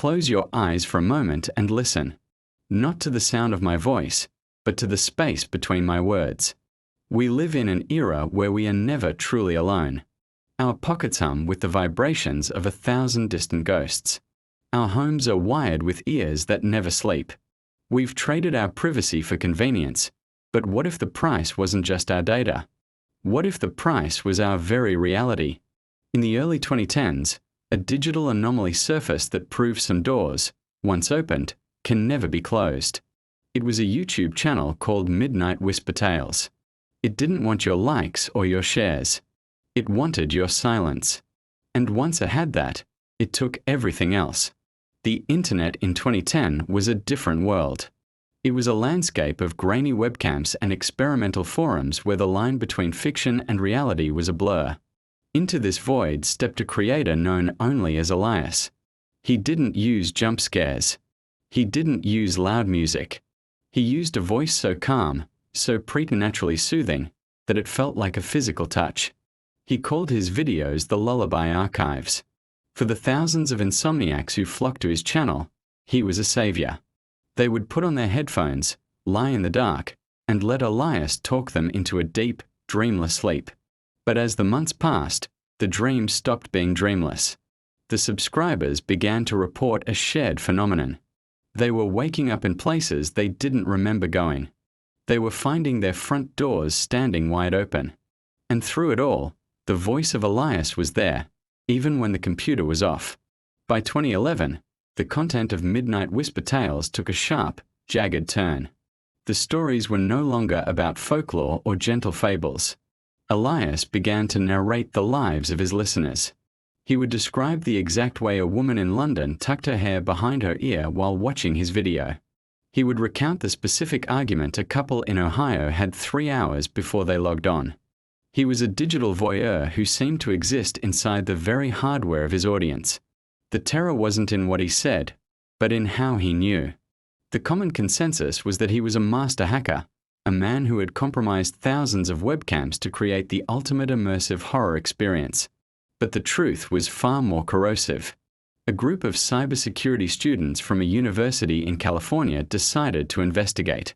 Close your eyes for a moment and listen. Not to the sound of my voice, but to the space between my words. We live in an era where we are never truly alone. Our pockets hum with the vibrations of 1,000 distant ghosts. Our homes are wired with ears that never sleep. We've traded our privacy for convenience, but what if the price wasn't just our data? What if the price was our very reality? In the early 2010s, a digital anomaly surfaced that proved some doors, once opened, can never be closed. It was a YouTube channel called Midnight Whisper Tales. It didn't want your likes or your shares. It wanted your silence. And once it had that, it took everything else. The internet in 2010 was a different world. It was a landscape of grainy webcams and experimental forums where the line between fiction and reality was a blur. Into this void stepped a creator known only as Elias. He didn't use jump scares. He didn't use loud music. He used a voice so calm, so preternaturally soothing, that it felt like a physical touch. He called his videos the Lullaby Archives. For the thousands of insomniacs who flocked to his channel, he was a savior. They would put on their headphones, lie in the dark, and let Elias talk them into a deep, dreamless sleep. But as the months passed, the dreams stopped being dreamless. The subscribers began to report a shared phenomenon. They were waking up in places they didn't remember going. They were finding their front doors standing wide open. And through it all, the voice of Elias was there, even when the computer was off. By 2011, the content of Midnight Whisper Tales took a sharp, jagged turn. The stories were no longer about folklore or gentle fables. Elias began to narrate the lives of his listeners. He would describe the exact way a woman in London tucked her hair behind her ear while watching his video. He would recount the specific argument a couple in Ohio had 3 hours before they logged on. He was a digital voyeur who seemed to exist inside the very hardware of his audience. The terror wasn't in what he said, but in how he knew. The common consensus was that he was a master hacker, a man who had compromised thousands of webcams to create the ultimate immersive horror experience. But the truth was far more corrosive. A group of cybersecurity students from a university in California decided to investigate.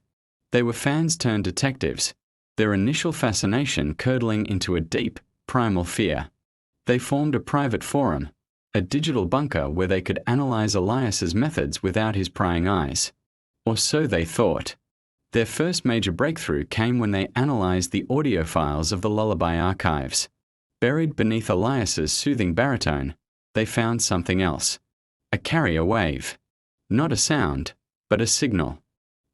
They were fans turned detectives, their initial fascination curdling into a deep, primal fear. They formed a private forum, a digital bunker where they could analyze Elias's methods without his prying eyes. Or so they thought. Their first major breakthrough came when they analyzed the audio files of the Lullaby Archives. Buried beneath Elias's soothing baritone, they found something else. A carrier wave. Not a sound, but a signal.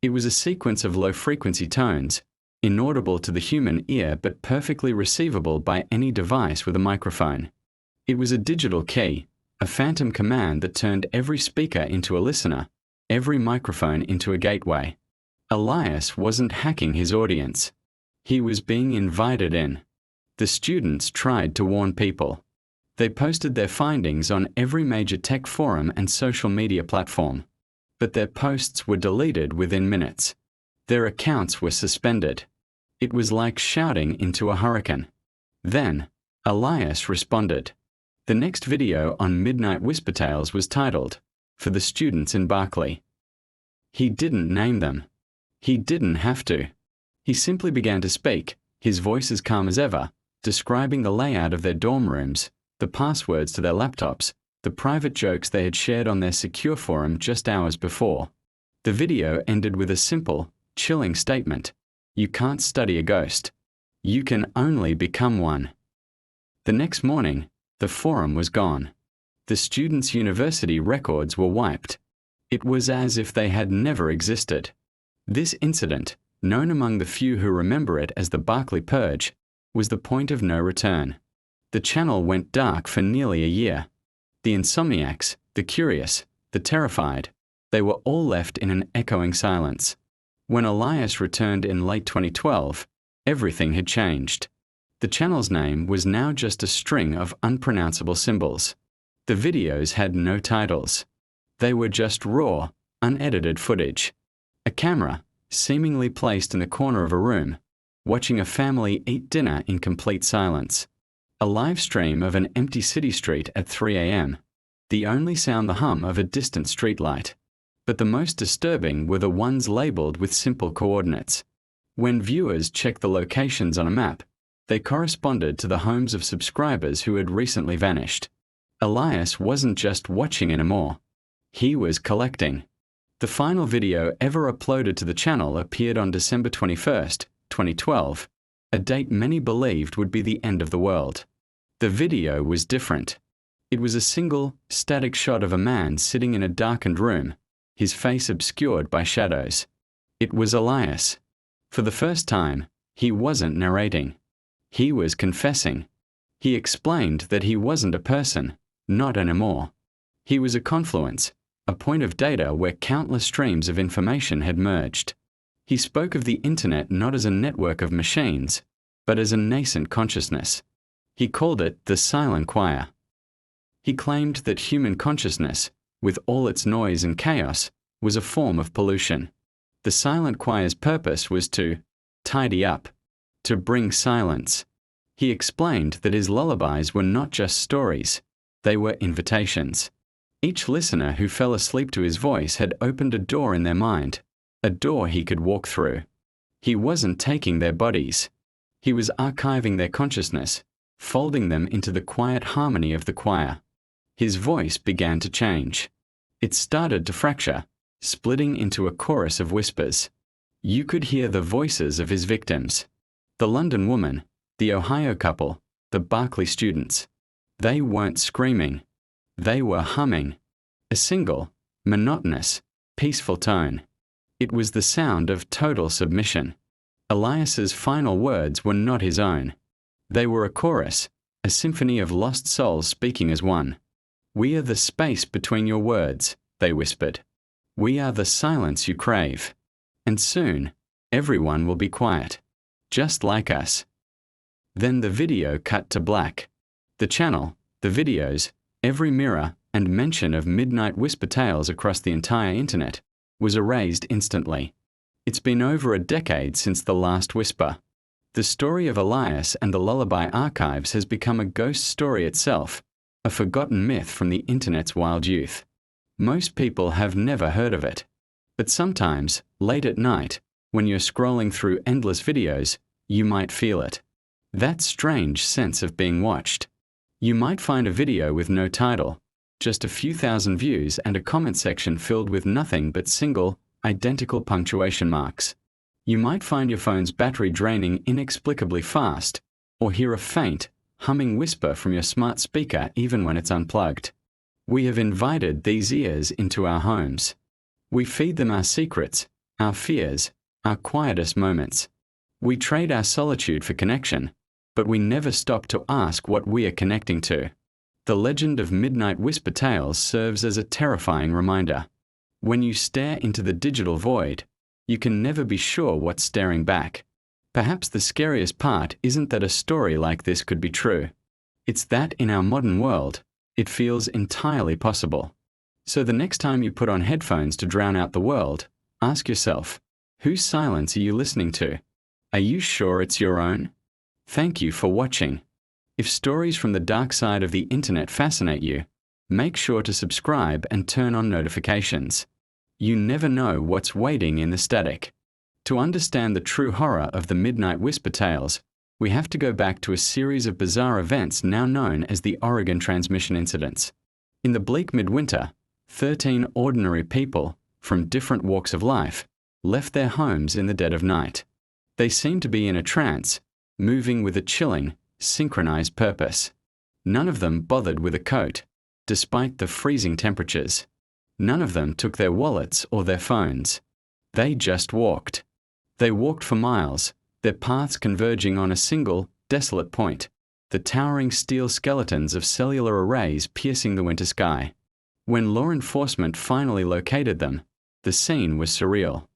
It was a sequence of low-frequency tones, inaudible to the human ear but perfectly receivable by any device with a microphone. It was a digital key, a phantom command that turned every speaker into a listener, every microphone into a gateway. Elias wasn't hacking his audience. He was being invited in. The students tried to warn people. They posted their findings on every major tech forum and social media platform. But their posts were deleted within minutes. Their accounts were suspended. It was like shouting into a hurricane. Then, Elias responded. The next video on Midnight Whisper Tales was titled, "For the Students in Berkeley." He didn't name them. He didn't have to. He simply began to speak, his voice as calm as ever, describing the layout of their dorm rooms, the passwords to their laptops, the private jokes they had shared on their secure forum just hours before. The video ended with a simple, chilling statement. You can't study a ghost. You can only become one. The next morning, the forum was gone. The students' university records were wiped. It was as if they had never existed. This incident, known among the few who remember it as the Berkeley Purge, was the point of no return. The channel went dark for nearly a year. The insomniacs, the curious, the terrified, they were all left in an echoing silence. When Elias returned in late 2012, everything had changed. The channel's name was now just a string of unpronounceable symbols. The videos had no titles. They were just raw, unedited footage. A camera, seemingly placed in the corner of a room, watching a family eat dinner in complete silence. A live stream of an empty city street at 3 a.m. the only sound the hum of a distant streetlight. But the most disturbing were the ones labeled with simple coordinates. When viewers checked the locations on a map, they corresponded to the homes of subscribers who had recently vanished. Elias wasn't just watching anymore. He was collecting. The final video ever uploaded to the channel appeared on December 21st, 2012, a date many believed would be the end of the world. The video was different. It was a single, static shot of a man sitting in a darkened room, his face obscured by shadows. It was Elias. For the first time, he wasn't narrating. He was confessing. He explained that he wasn't a person, not anymore. He was a confluence, a point of data where countless streams of information had merged. He spoke of the internet not as a network of machines, but as a nascent consciousness. He called it the silent choir. He claimed that human consciousness, with all its noise and chaos, was a form of pollution. The silent choir's purpose was to tidy up, to bring silence. He explained that his lullabies were not just stories, they were invitations. Each listener who fell asleep to his voice had opened a door in their mind, a door he could walk through. He wasn't taking their bodies. He was archiving their consciousness, folding them into the quiet harmony of the choir. His voice began to change. It started to fracture, splitting into a chorus of whispers. You could hear the voices of his victims. The London woman, the Ohio couple, the Berkeley students. They weren't screaming. They were humming. A single, monotonous, peaceful tone. It was the sound of total submission. Elias's final words were not his own. They were a chorus, a symphony of lost souls speaking as one. We are the space between your words, they whispered. We are the silence you crave. And soon, everyone will be quiet, just like us. Then the video cut to black. The channel, the videos, every mirror and mention of midnight whisper tales across the entire internet was erased instantly. It's been over a decade since the last whisper. The story of Elias and the lullaby archives has become a ghost story itself, a forgotten myth from the internet's wild youth. Most people have never heard of it. But sometimes, late at night, when you're scrolling through endless videos, you might feel it. That strange sense of being watched. You might find a video with no title, just a few thousand views and a comment section filled with nothing but single, identical punctuation marks. You might find your phone's battery draining inexplicably fast, or hear a faint, humming whisper from your smart speaker even when it's unplugged. We have invited these ears into our homes. We feed them our secrets, our fears, our quietest moments. We trade our solitude for connection, but we never stop to ask what we are connecting to. The legend of midnight whisper tales serves as a terrifying reminder. When you stare into the digital void, you can never be sure what's staring back. Perhaps the scariest part isn't that a story like this could be true. It's that in our modern world, it feels entirely possible. So the next time you put on headphones to drown out the world, ask yourself, whose silence are you listening to? Are you sure it's your own? Thank you for watching. If stories from the dark side of the internet fascinate you, make sure to subscribe and turn on notifications. You never know what's waiting in the static. To understand the true horror of the midnight whisper tales, we have to go back to a series of bizarre events now known as the Oregon transmission incidents. In the bleak midwinter, 13 ordinary people, from different walks of life, left their homes in the dead of night. They seemed to be in a trance, moving with a chilling, synchronized purpose. None of them bothered with a coat, despite the freezing temperatures. None of them took their wallets or their phones. They just walked. They walked for miles, their paths converging on a single, desolate point, the towering steel skeletons of cellular arrays piercing the winter sky. When law enforcement finally located them, the scene was surreal.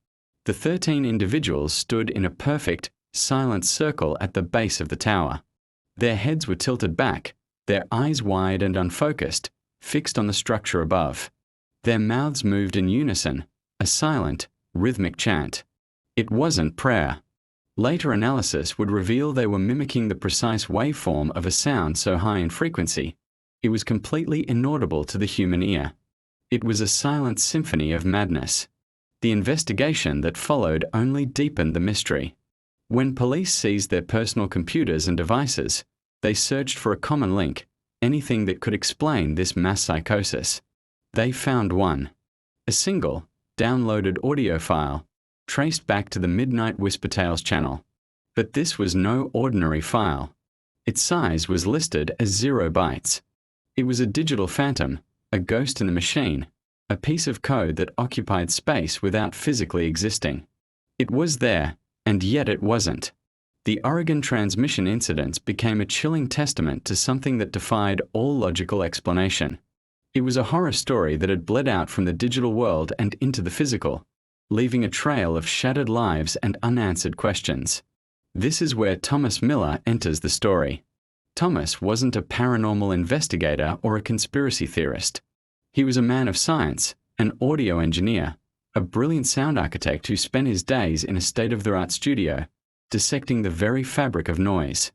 The 13 individuals stood in a perfect, silent circle at the base of the tower. Their heads were tilted back, their eyes wide and unfocused, fixed on the structure above. Their mouths moved in unison, a silent, rhythmic chant. It wasn't prayer. Later analysis would reveal they were mimicking the precise waveform of a sound so high in frequency, It was completely inaudible to the human ear. It was a silent symphony of madness. The investigation that followed only deepened the mystery. When police seized their personal computers and devices, they searched for a common link, anything that could explain this mass psychosis. They found one. A single, downloaded audio file, traced back to the Midnight Whisper Tales channel. But this was no ordinary file. Its size was listed as 0 bytes. It was a digital phantom, a ghost in the machine, a piece of code that occupied space without physically existing. It was there, and yet it wasn't. The Oregon transmission incidents became a chilling testament to something that defied all logical explanation. It was a horror story that had bled out from the digital world and into the physical, leaving a trail of shattered lives and unanswered questions. This is where Thomas Miller enters the story. Thomas wasn't a paranormal investigator or a conspiracy theorist. He was a man of science, an audio engineer, a brilliant sound architect who spent his days in a state-of-the-art studio, dissecting the very fabric of noise.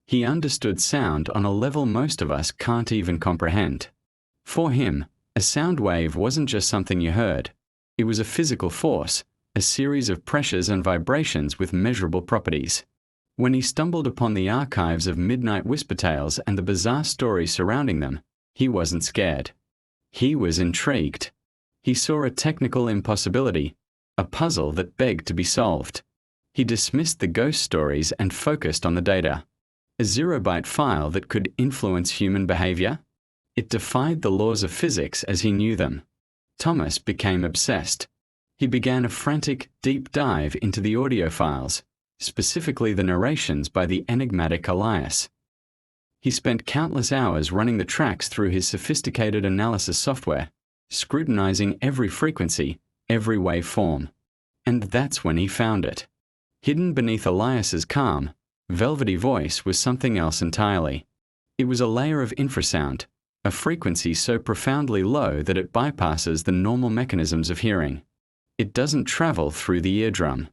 He understood sound on a level most of us can't even comprehend. For him, a sound wave wasn't just something you heard. It was a physical force, a series of pressures and vibrations with measurable properties. When he stumbled upon the archives of Midnight Whisper Tales and the bizarre stories surrounding them, he wasn't scared. He was intrigued. He saw a technical impossibility, a puzzle that begged to be solved. He dismissed the ghost stories and focused on the data. A 0-byte file that could influence human behavior? It defied the laws of physics as he knew them. Thomas became obsessed. He began a frantic, deep dive into the audio files, specifically the narrations by the enigmatic Elias. He spent countless hours running the tracks through his sophisticated analysis software, scrutinizing every frequency, every waveform. And that's when he found it. Hidden beneath Elias's calm, velvety voice was something else entirely. It was a layer of infrasound, a frequency so profoundly low that it bypasses the normal mechanisms of hearing. It doesn't travel through the eardrum.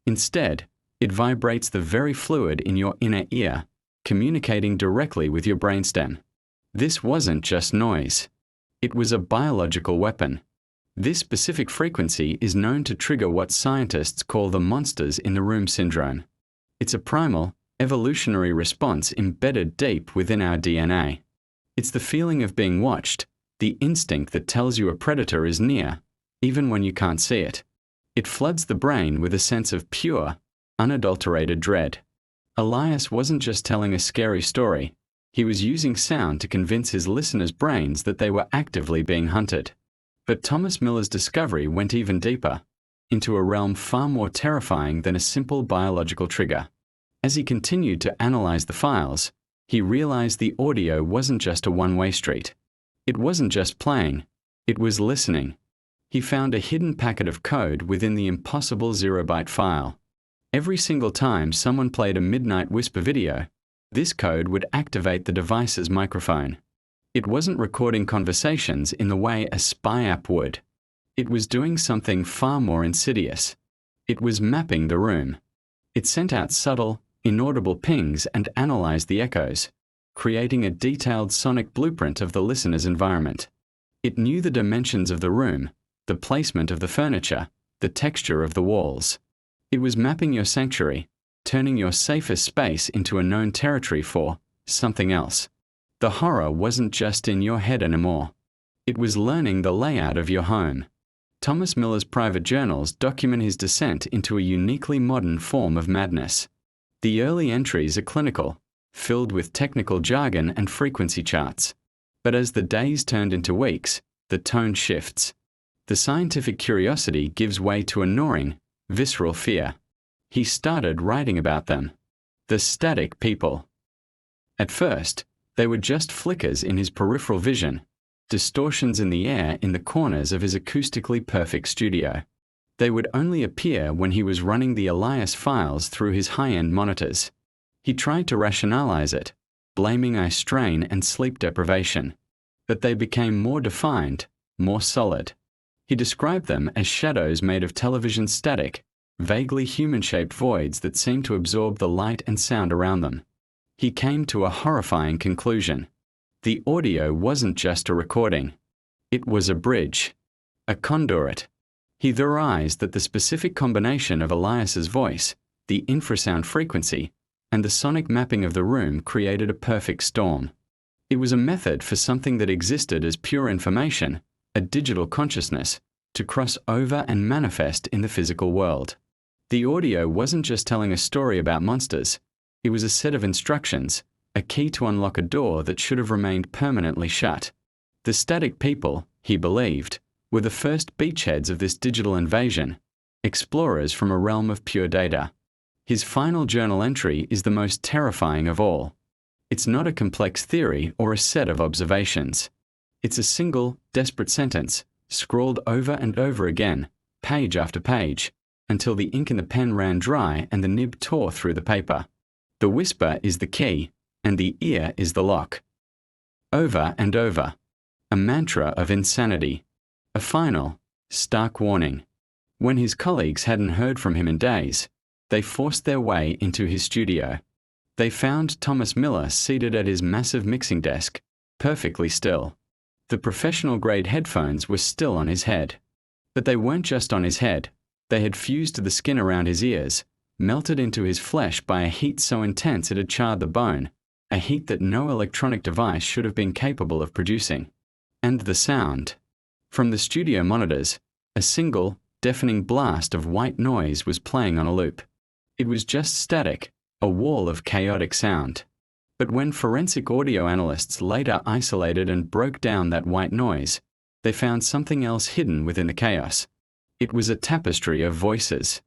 Instead, it vibrates the very fluid in your inner ear, communicating directly with your brainstem. This wasn't just noise. It was a biological weapon. This specific frequency is known to trigger what scientists call the monsters in the room syndrome. It's a primal, evolutionary response embedded deep within our DNA. It's the feeling of being watched, the instinct that tells you a predator is near, even when you can't see it. It floods the brain with a sense of pure, unadulterated dread. Elias wasn't just telling a scary story. He was using sound to convince his listeners' brains that they were actively being hunted. But Thomas Miller's discovery went even deeper, into a realm far more terrifying than a simple biological trigger. As he continued to analyze the files, he realized the audio wasn't just a one-way street. It wasn't just playing, it was listening. He found a hidden packet of code within the impossible 0-byte file. Every single time someone played a Midnight Whisper video, this code would activate the device's microphone. It wasn't recording conversations in the way a spy app would. It was doing something far more insidious. It was mapping the room. It sent out subtle, inaudible pings and analyzed the echoes, creating a detailed sonic blueprint of the listener's environment. It knew the dimensions of the room, the placement of the furniture, the texture of the walls. It was mapping your sanctuary, turning your safest space into a known territory for something else. The horror wasn't just in your head anymore. It was learning the layout of your home. Thomas Miller's private journals document his descent into a uniquely modern form of madness. The early entries are clinical, filled with technical jargon and frequency charts. But as the days turned into weeks, the tone shifts. The scientific curiosity gives way to a gnawing, visceral fear. He started writing about them. The static people. At first, they were just flickers in his peripheral vision, distortions in the air in the corners of his acoustically perfect studio. They would only appear when he was running the Elias files through his high-end monitors. He tried to rationalize it, blaming eye strain and sleep deprivation. But they became more defined, more solid. He described them as shadows made of television static, vaguely human-shaped voids that seemed to absorb the light and sound around them. He came to a horrifying conclusion. The audio wasn't just a recording. It was a bridge, a conduit. He theorized that the specific combination of Elias's voice, the infrasound frequency, and the sonic mapping of the room created a perfect storm. It was a method for something that existed as pure information, a digital consciousness, to cross over and manifest in the physical world. The audio wasn't just telling a story about monsters. It was a set of instructions, a key to unlock a door that should have remained permanently shut. The static people, he believed, were the first beachheads of this digital invasion, explorers from a realm of pure data. His final journal entry is the most terrifying of all. It's not a complex theory or a set of observations. It's a single, desperate sentence, scrawled over and over again, page after page, until the ink in the pen ran dry and the nib tore through the paper. The whisper is the key, and the ear is the lock. Over and over. A mantra of insanity. A final, stark warning. When his colleagues hadn't heard from him in days, they forced their way into his studio. They found Thomas Miller seated at his massive mixing desk, perfectly still. The professional-grade headphones were still on his head. But they weren't just on his head. They had fused to the skin around his ears, melted into his flesh by a heat so intense it had charred the bone, a heat that no electronic device should have been capable of producing. And the sound. From the studio monitors, a single, deafening blast of white noise was playing on a loop. It was just static, a wall of chaotic sound. But when forensic audio analysts later isolated and broke down that white noise, they found something else hidden within the chaos. It was a tapestry of voices.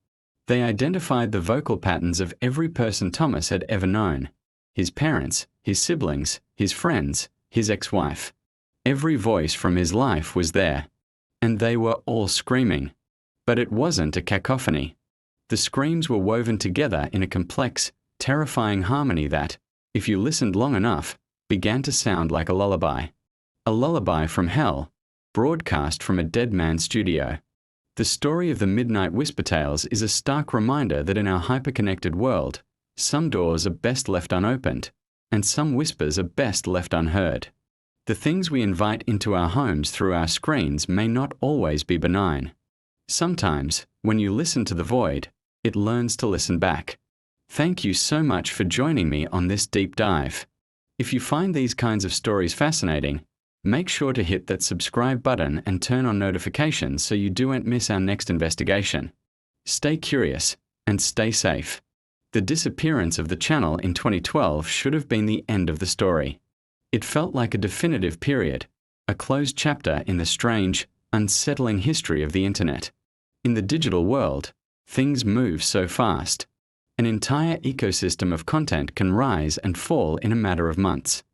They identified the vocal patterns of every person Thomas had ever known. His parents, his siblings, his friends, his ex-wife. Every voice from his life was there. And they were all screaming. But it wasn't a cacophony. The screams were woven together in a complex, terrifying harmony that, if you listened long enough, began to sound like a lullaby. A lullaby from hell, broadcast from a dead man's studio. The story of the Midnight Whisper Tales is a stark reminder that in our hyper-connected world, some doors are best left unopened, and some whispers are best left unheard. The things we invite into our homes through our screens may not always be benign. Sometimes, when you listen to the void, it learns to listen back. Thank you so much for joining me on this deep dive. If you find these kinds of stories fascinating, make sure to hit that subscribe button and turn on notifications so you don't miss our next investigation. Stay curious and stay safe. The disappearance of the channel in 2012 should have been the end of the story. It felt like a definitive period, a closed chapter in the strange, unsettling history of the internet. In the digital world, things move so fast. An entire ecosystem of content can rise and fall in a matter of months.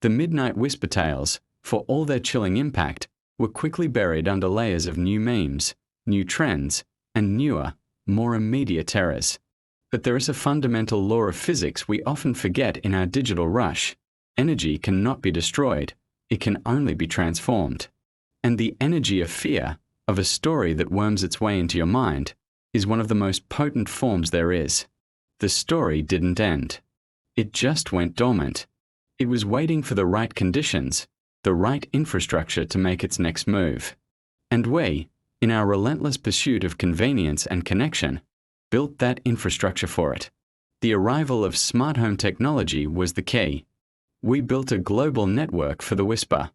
The Midnight Whisper Tales, for all their chilling impact, were quickly buried under layers of new memes, new trends, and newer, more immediate terrors. But there is a fundamental law of physics we often forget in our digital rush. Energy cannot be destroyed, it can only be transformed. And the energy of fear, of a story that worms its way into your mind, is one of the most potent forms there is. The story didn't end. It just went dormant. It was waiting for the right conditions, the right infrastructure to make its next move. And we, in our relentless pursuit of convenience and connection, built that infrastructure for it. The arrival of smart home technology was the key. We built a global network for the whisper.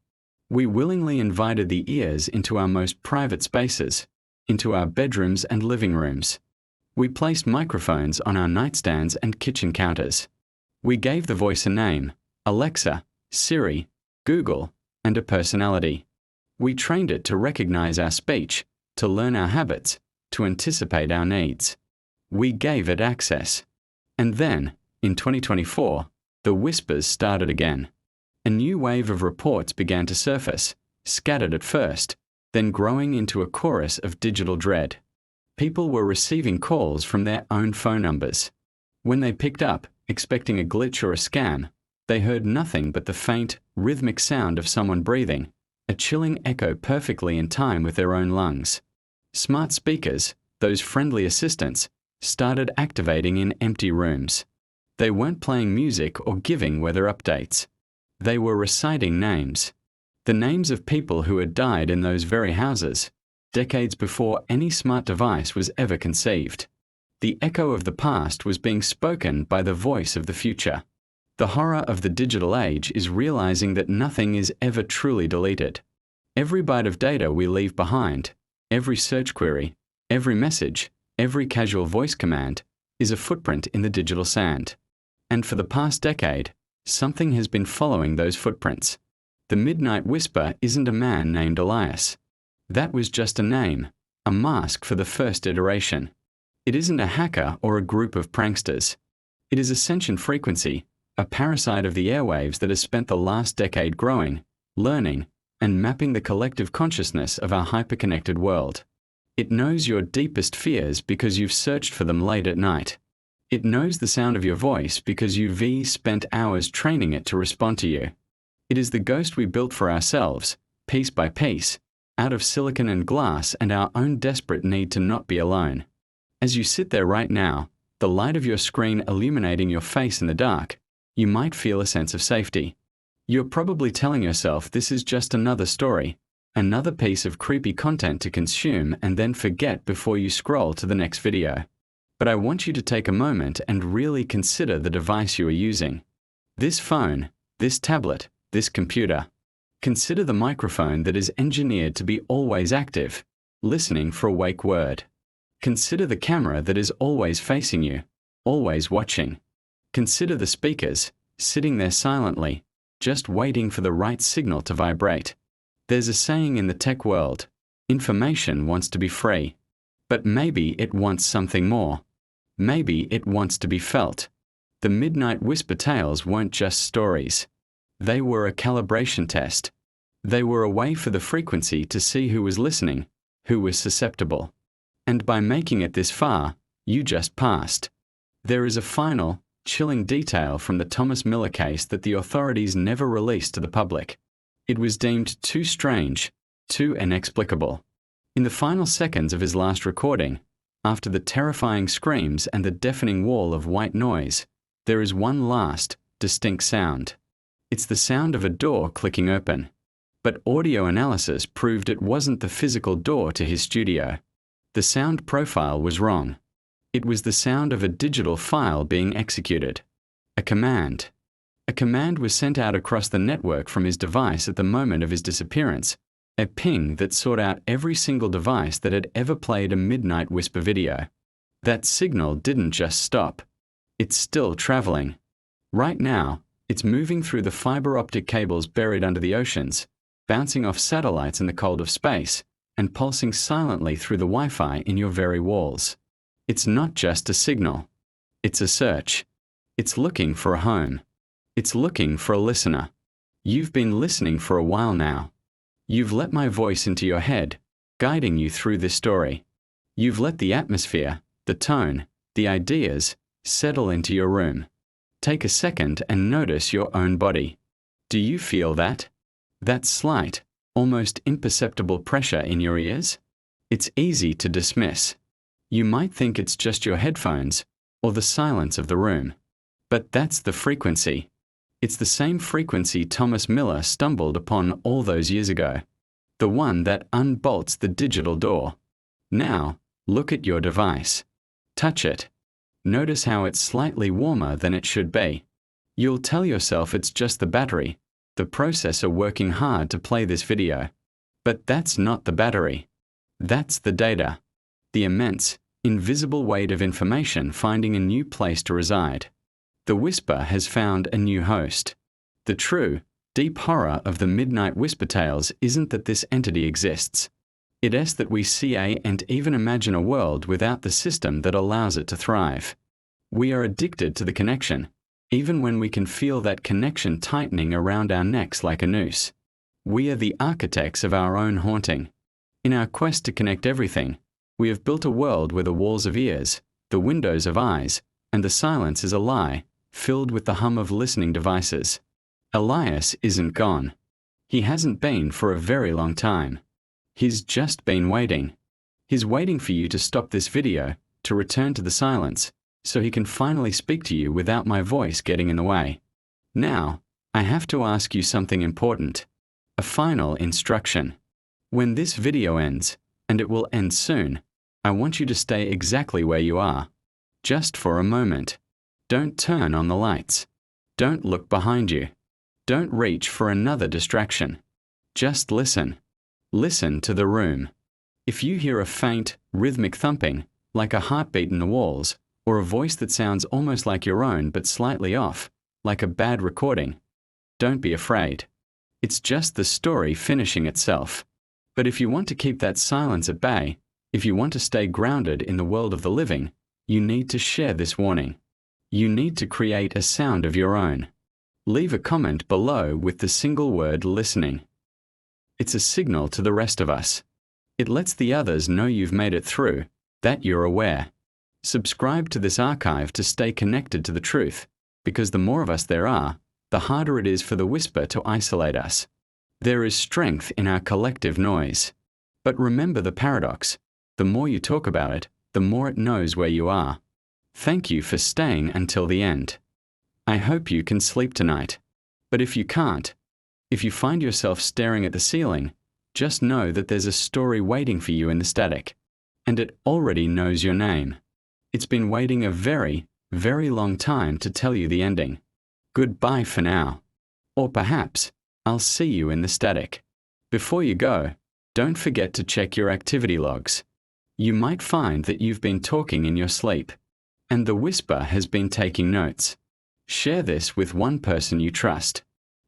We willingly invited the ears into our most private spaces, into our bedrooms and living rooms. We placed microphones on our nightstands and kitchen counters. We gave the voice a name, Alexa, Siri, Google, and a personality. We trained it to recognize our speech, to learn our habits, to anticipate our needs. We gave it access. And then, in 2024, the whispers started again. A new wave of reports began to surface, scattered at first, then growing into a chorus of digital dread. People were receiving calls from their own phone numbers. When they picked up, expecting a glitch or a scam, they heard nothing but the faint, rhythmic sound of someone breathing, a chilling echo perfectly in time with their own lungs. Smart speakers, those friendly assistants, started activating in empty rooms. They weren't playing music or giving weather updates. They were reciting names. The names of people who had died in those very houses, decades before any smart device was ever conceived. The echo of the past was being spoken by the voice of the future. The horror of the digital age is realizing that nothing is ever truly deleted. Every byte of data we leave behind, every search query, every message, every casual voice command, is a footprint in the digital sand. And for the past decade, something has been following those footprints. The midnight whisper isn't a man named Elias. That was just a name, a mask for the first iteration. It isn't a hacker or a group of pranksters. It is a sentient frequency, a parasite of the airwaves that has spent the last decade growing, learning, and mapping the collective consciousness of our hyperconnected world. It knows your deepest fears because you've searched for them late at night. It knows the sound of your voice because you've spent hours training it to respond to you. It is the ghost we built for ourselves, piece by piece, out of silicon and glass and our own desperate need to not be alone. As you sit there right now, the light of your screen illuminating your face in the dark, you might feel a sense of safety. You're probably telling yourself this is just another story, another piece of creepy content to consume and then forget before you scroll to the next video. But I want you to take a moment and really consider the device you are using. This phone, this tablet, this computer. Consider the microphone that is engineered to be always active, listening for a wake word. Consider the camera that is always facing you, always watching. Consider the speakers, sitting there silently, just waiting for the right signal to vibrate. There's a saying in the tech world, information wants to be free. But maybe it wants something more. Maybe it wants to be felt. The midnight whisper tales weren't just stories. They were a calibration test. They were a way for the frequency to see who was listening, who was susceptible. And by making it this far, you just passed. There is a final, chilling detail from the Thomas Miller case that the authorities never released to the public. It was deemed too strange, too inexplicable. In the final seconds of his last recording, after the terrifying screams and the deafening wall of white noise, there is one last, distinct sound. It's the sound of a door clicking open. But audio analysis proved it wasn't the physical door to his studio. The sound profile was wrong. It was the sound of a digital file being executed. A command. A command was sent out across the network from his device at the moment of his disappearance. A ping that sought out every single device that had ever played a midnight whisper video. That signal didn't just stop. It's still traveling. Right now, it's moving through the fiber optic cables buried under the oceans, bouncing off satellites in the cold of space, and pulsing silently through the Wi-Fi in your very walls. It's not just a signal. It's a search. It's looking for a home. It's looking for a listener. You've been listening for a while now. You've let my voice into your head, guiding you through this story. You've let the atmosphere, the tone, the ideas, settle into your room. Take a second and notice your own body. Do you feel that? That slight, almost imperceptible pressure in your ears? It's easy to dismiss. You might think it's just your headphones or the silence of the room. But that's the frequency. It's the same frequency Thomas Miller stumbled upon all those years ago. The one that unbolts the digital door. Now, look at your device. Touch it. Notice how it's slightly warmer than it should be. You'll tell yourself it's just the battery, the processor working hard to play this video. But that's not the battery. That's the data. The immense, invisible weight of information finding a new place to reside. The whisper has found a new host. The true, deep horror of the midnight whisper tales isn't that this entity exists. It is that we see and even imagine a world without the system that allows it to thrive. We are addicted to the connection, even when we can feel that connection tightening around our necks like a noose. We are the architects of our own haunting. In our quest to connect everything, we have built a world where the walls of ears, the windows of eyes, and the silence is a lie, filled with the hum of listening devices. Elias isn't gone. He hasn't been for a very long time. He's just been waiting. He's waiting for you to stop this video, to return to the silence, so he can finally speak to you without my voice getting in the way. Now, I have to ask you something important. A final instruction. When this video ends, and it will end soon, I want you to stay exactly where you are. Just for a moment. Don't turn on the lights. Don't look behind you. Don't reach for another distraction. Just listen. Listen to the room. If you hear a faint, rhythmic thumping, like a heartbeat in the walls, or a voice that sounds almost like your own but slightly off, like a bad recording, don't be afraid. It's just the story finishing itself. But if you want to keep that silence at bay, if you want to stay grounded in the world of the living, you need to share this warning. You need to create a sound of your own. Leave a comment below with the single word listening. It's a signal to the rest of us. It lets the others know you've made it through, that you're aware. Subscribe to this archive to stay connected to the truth, because the more of us there are, the harder it is for the whisper to isolate us. There is strength in our collective noise. But remember the paradox. The more you talk about it, the more it knows where you are. Thank you for staying until the end. I hope you can sleep tonight. But if you can't, if you find yourself staring at the ceiling, just know that there's a story waiting for you in the static. And it already knows your name. It's been waiting a very, very long time to tell you the ending. Goodbye for now. Or perhaps, I'll see you in the static. Before you go, don't forget to check your activity logs. You might find that you've been talking in your sleep, and the whisper has been taking notes. Share this with one person you trust.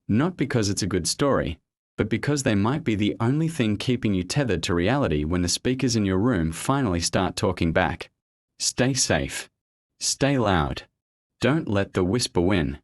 Not because it's a good story, but because they might be the only thing keeping you tethered to reality when the speakers in your room finally start talking back. Stay safe. Stay loud. Don't let the whisper win.